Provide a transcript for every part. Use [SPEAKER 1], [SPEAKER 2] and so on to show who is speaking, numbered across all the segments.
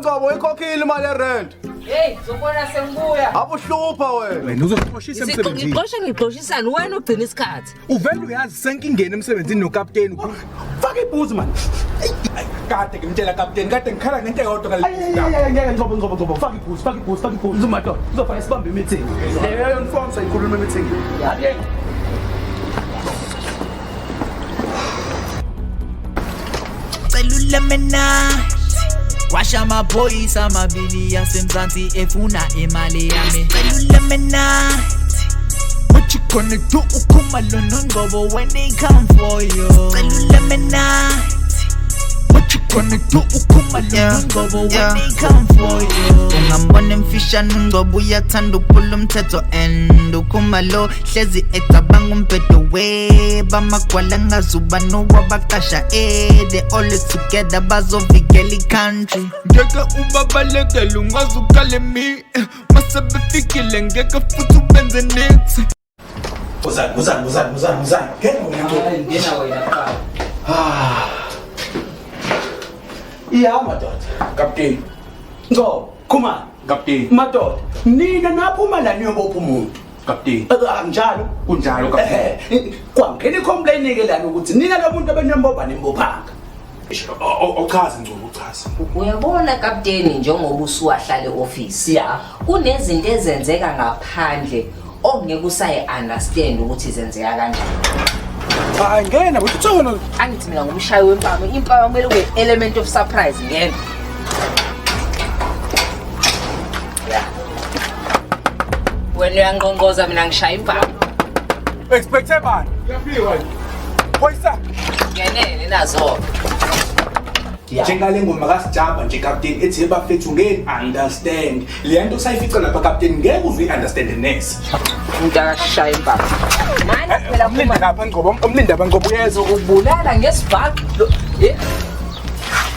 [SPEAKER 1] Ngcobo ikhokhile imali yerent.
[SPEAKER 2] Hey, zobona sengibuya.
[SPEAKER 1] Abuhlupha wena.
[SPEAKER 3] Wena uzoqoshisa emsebenzini.
[SPEAKER 2] Ngiqoshisana wena ugcina isikhathi.
[SPEAKER 3] Uvela uyazi senkingena emsebenzini nokapteni.
[SPEAKER 1] Faka ibhuzu man. Kade ngimtshela kapteni kade ngikhala ngento eyodwa ngale. Ngeke Ngcobo. Faka ibhuzu. Uzomadoda. Uzofana sibambe meeting. Leyo uniform sayikhuluma meeting. Yaye.
[SPEAKER 4] Celula mina washa amaphoyisa amabili yasemzansi efuna imali yami. Celula mina what you gonna do ukhumalo noNgcobo when they come for you. Celula mina what you gonna do ukhumalo noNgcobo when they come for you. Ungambona emfisha noNgcobo uyathanda ukuphula umthetho and ukhumalo hlezi ecabanga umbhedo we bamagwala ngazuba nowabaqasha they always together bazovikela iCountry. Ngeke ubabalekele ungazukale mi masebefikile ngeke futhi ubenze next.
[SPEAKER 1] Uzani.
[SPEAKER 2] Ngena wena qala.
[SPEAKER 1] Madoda. Kapteni. Ngcobo Khumalo. Kapteni. Madoda. Nina naphuma la niyobopha umuntu. Kapteni. Anjalo. Kunjalo kapteni. Kwangena icomplaint ke lana ukuthi nina lo muntu abenembopha nembophanga. Uchaza Ngcobo uchaza.
[SPEAKER 2] Uyabona kapteni njengoba usuwahlala eoffice kunezinto ezenzeka ngaphandle ongeke usayi understand ukuthi zenzeka kanjani.
[SPEAKER 3] Hayi ngena uthona.
[SPEAKER 2] Angithi mina ngumshayi wempama, impama kumele kube element of surprise ngene. Wena uyangqonqoza mina ngishaya impama.
[SPEAKER 3] Expecte bani? Yafika. Khoyisa.
[SPEAKER 2] Ngenene nazo.
[SPEAKER 1] Njengale ngoma kasijamba nje kapteni ethi bafethu ngeke understand. Le nto sayifica lapha kapteni ngeke uve understand next.
[SPEAKER 2] Umuntu akashaya impama. Manje phela
[SPEAKER 3] Umlinda lapha Ngcobo, umlinda Ngcobo uyeza
[SPEAKER 2] ukubulala ngesibhaqo.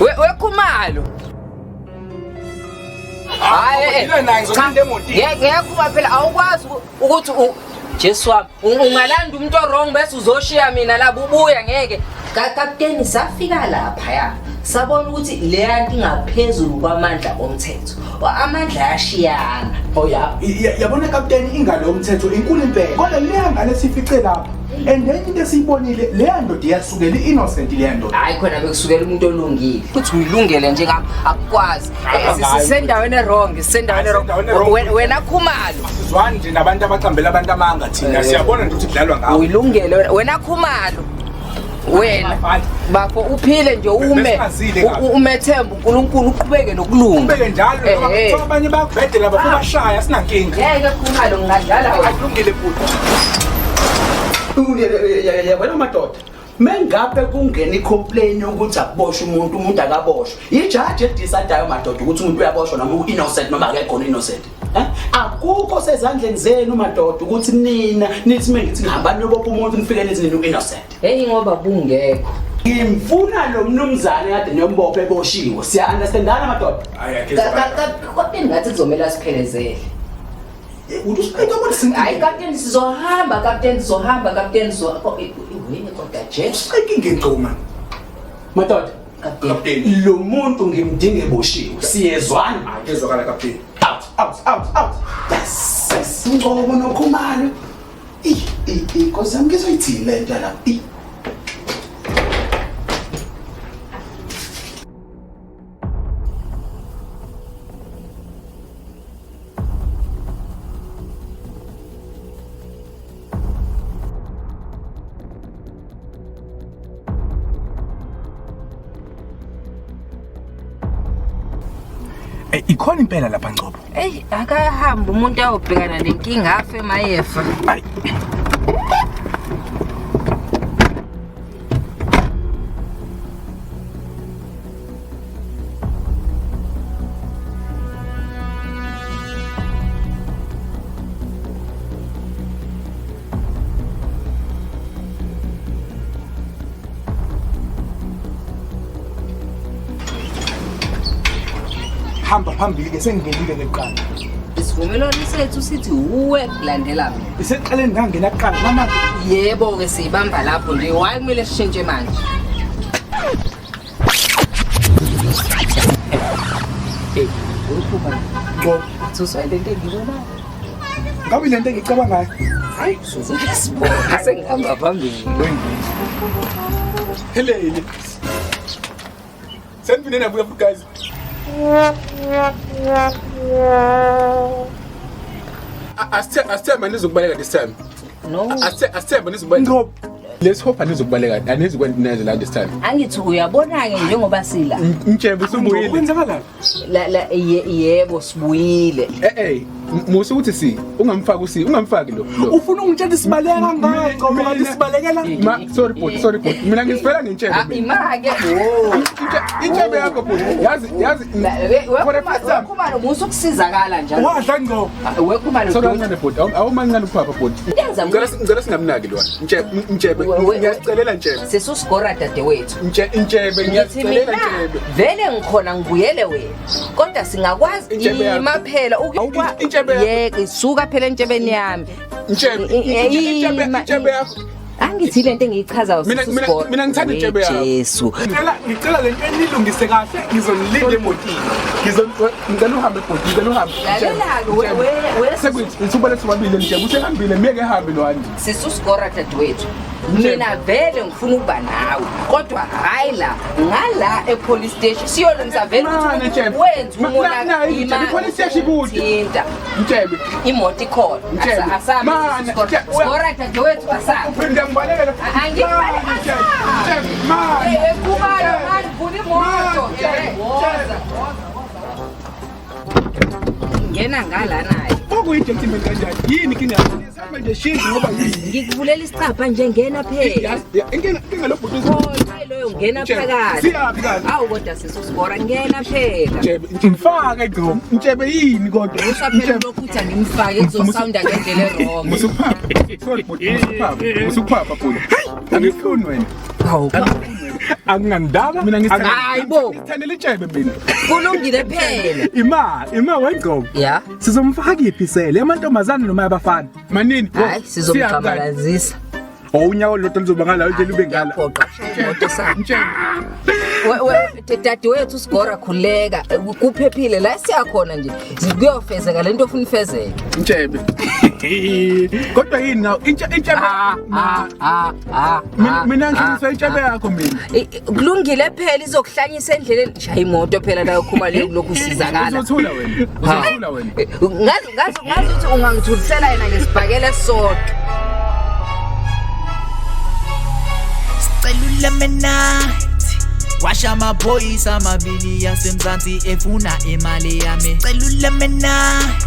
[SPEAKER 2] We Khumalo. Hayi ngiyakhuma phela awukwazi ukuthi Jesu wami ungalanda umuntu wrong bese uzoshiya mina la bubuya ngeke. Kapteni safika lapha sabona ukuthi le yanto ingaphezulu kwamandla omthetho. Amandla ayashiyana.
[SPEAKER 1] Yabona kapteni ingalo yomthetho inkulu impela. Kodwa le ngane sifice lapha. And then into esiyibonile le ndoda iyasukela innocent le ndoda.
[SPEAKER 2] Hayi khona bekusukela umuntu olungile. Futhi uyilungele njengami akukwazi. Sisendaweni wrong, sisendaweni wrong. Wena Khumalo.
[SPEAKER 1] Sizwani nje nabantu abaqambela abantu amanga thina siyabona nje ukuthi kudlalwa ngawo.
[SPEAKER 2] Uyilungele wena Khumalo. Wena bafo uphile nje umethemba uNkulunkulu uqhubeke nokulunga.
[SPEAKER 1] Ubeke njalo ngoba abanye bakubhede laba kubashaya sinankinga.
[SPEAKER 2] Ngeke Khumalo ngingadlala
[SPEAKER 1] akulungile futhi. Wena madoda mengabe kungena icomplaint ukuthi akuboshwe umuntu akaboshwe ijaji edecideayo madoda ukuthi umuntu uyaboshwa noma innocent noma akekho innocent akukho sezandleni zenu madoda ukuthi nina nithi mengithi ngihambani nobopha umuntu nifike nithi nina innocent
[SPEAKER 2] ngoba bungekho
[SPEAKER 1] ngimfuna lo mnumzane kade nembophe eboshiwe siya understandana madoda
[SPEAKER 2] kodwa ngathi kuzomela siphelezele. Hayi kapteni sizohamba kapteni wena kodwa nje
[SPEAKER 1] ngingcoma madoda kapteni lo muntu ngimdinga eboshiwe siyezwana manje ezwakala kapteni out yes Ngcobo noKhumalo kosa ngizoyithini le nto la
[SPEAKER 3] ikhona impela lapha Ngcobo.
[SPEAKER 2] Akahamba umuntu ayobhekana nenkinga afe mayefa.
[SPEAKER 3] Hamba phambili ke sengingenile ngeqala.
[SPEAKER 2] Isivumelwano sethu sithi uwe kulandela mina.
[SPEAKER 3] Iseqaleni ngangena kuqala mama.
[SPEAKER 2] Yebo ke sibamba lapho nje wayi kumele sishintshe manje. Khumalo.
[SPEAKER 3] Ngcobo.
[SPEAKER 2] Suswa lento engiyibona.
[SPEAKER 3] Ngabe lento engicabangayo.
[SPEAKER 2] Hayi, sizosibona sengihamba phambili.
[SPEAKER 3] Helele. Sendine nabuya futhi guys. Asithemba nizokubaleka this time.
[SPEAKER 2] No.
[SPEAKER 3] Asithemba nizokubaleka. Ngcobo. Let's hope anizokubaleka. Anizokwenza neze this time.
[SPEAKER 2] Angithi uyabona ke njengoba sila.
[SPEAKER 3] Mtshebe usubuyile. Kwenzakala?
[SPEAKER 2] La yebo sibuyile.
[SPEAKER 3] Musu ukuthi ungamfaki lo. Ufuna ungitshela sibaleka ngayo ngoba kanti sibalekela. Sorry bot. Mina ngisifela ngentshebe.
[SPEAKER 2] Imake.
[SPEAKER 3] Intshebe yakho bot. Yazi.
[SPEAKER 2] Khumalo musu ukusizakala njalo.
[SPEAKER 3] Wadla Ngcobo.
[SPEAKER 2] Khumalo.
[SPEAKER 3] Sorry ngane bot. Awumancane upapa bot. Ngicela singamnaki lo. Intshebe. Ngiyacelela Ntshebe.
[SPEAKER 2] Sesusigora dadewethu.
[SPEAKER 3] Intshebe ngiyacelela Ntshebe.
[SPEAKER 2] Vele ngikhona ngibuyele wena. Kodwa singakwazi imaphela yeke isuka phela entshebeni yami.
[SPEAKER 3] Intshebe yakho.
[SPEAKER 2] Angithi lento engiyichazayo sesusigora.
[SPEAKER 3] Mina ngithanda intshebe yakho.
[SPEAKER 2] Jesu.
[SPEAKER 3] Ngicela lento enilungise kahle ngizonilinda emotini. Ngicela uhambe ebhodi, ngicela uhambe.
[SPEAKER 2] Lalela
[SPEAKER 3] Sekuthi ithuba lesibabili Ntshebe usehambile miyeke ehambe lo wani.
[SPEAKER 2] sesusigora dadewethu. Mina vele ngifuna ukuba nawe kodwa hayi la ngala epolice station siyolungisa vele ukuthi wenza umonakalo
[SPEAKER 3] police station kude Ntshebe
[SPEAKER 2] imoto ikhona asama sigora dadewethu asama
[SPEAKER 3] ngiyambalekela
[SPEAKER 2] angibaleka Khumalo manje vula imoto ngena ngala naye
[SPEAKER 3] okuyigentleman kanjani yini inkinga yakho nje shini ngoba
[SPEAKER 2] ngikuvulela isicapha nje ngena phela
[SPEAKER 3] inkinga lo bhuti
[SPEAKER 2] loyo ngena phakathi
[SPEAKER 3] siyaphi kanti
[SPEAKER 2] awu kodwa sesusigora ngena phela
[SPEAKER 3] Ntshebe ngifake Ngcobo Ntshebe yini kodwa
[SPEAKER 2] usaphela lokuthi angimfake kuzosounda ngendlela errong
[SPEAKER 3] musuphapha sorry bhuti musuphapha bhuti angifuni wena
[SPEAKER 2] hawu
[SPEAKER 3] akungandaba mina
[SPEAKER 2] hayibo
[SPEAKER 3] ngithandela Ntshebe mina
[SPEAKER 2] kulungile phela
[SPEAKER 3] ima weNgcobo
[SPEAKER 2] ya
[SPEAKER 3] sizomfaka iphisele amantombazana noma abafana manini
[SPEAKER 2] hayi sizomqhamalazisa
[SPEAKER 3] unyawo lotho lizoba ngala nje libe ngala
[SPEAKER 2] yaphoqa imoto sami dadewethu sigora khuleka kuphephile la siyakhona nje kuyofezeka lento ofuna ifezeke
[SPEAKER 3] Ntshebe kodwa yini nawo Intshebe mina ngishisa Intshebe yakho mina
[SPEAKER 2] kulungile phela izokuhlanyisa endleleni shaya imoto phela la Khumalo lokhu usizakala
[SPEAKER 3] uzothula wena
[SPEAKER 2] ngazi ukuthi ungangithulisela yena ngesibhakele sodwa
[SPEAKER 4] Celula menathi washa amaphoyisa amabili yaseMzansi efuna imali yami Celula menathi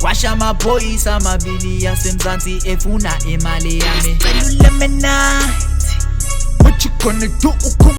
[SPEAKER 4] washa amaphoyisa amabili yaseMzansi efuna imali yami Celula menathi what you gonna do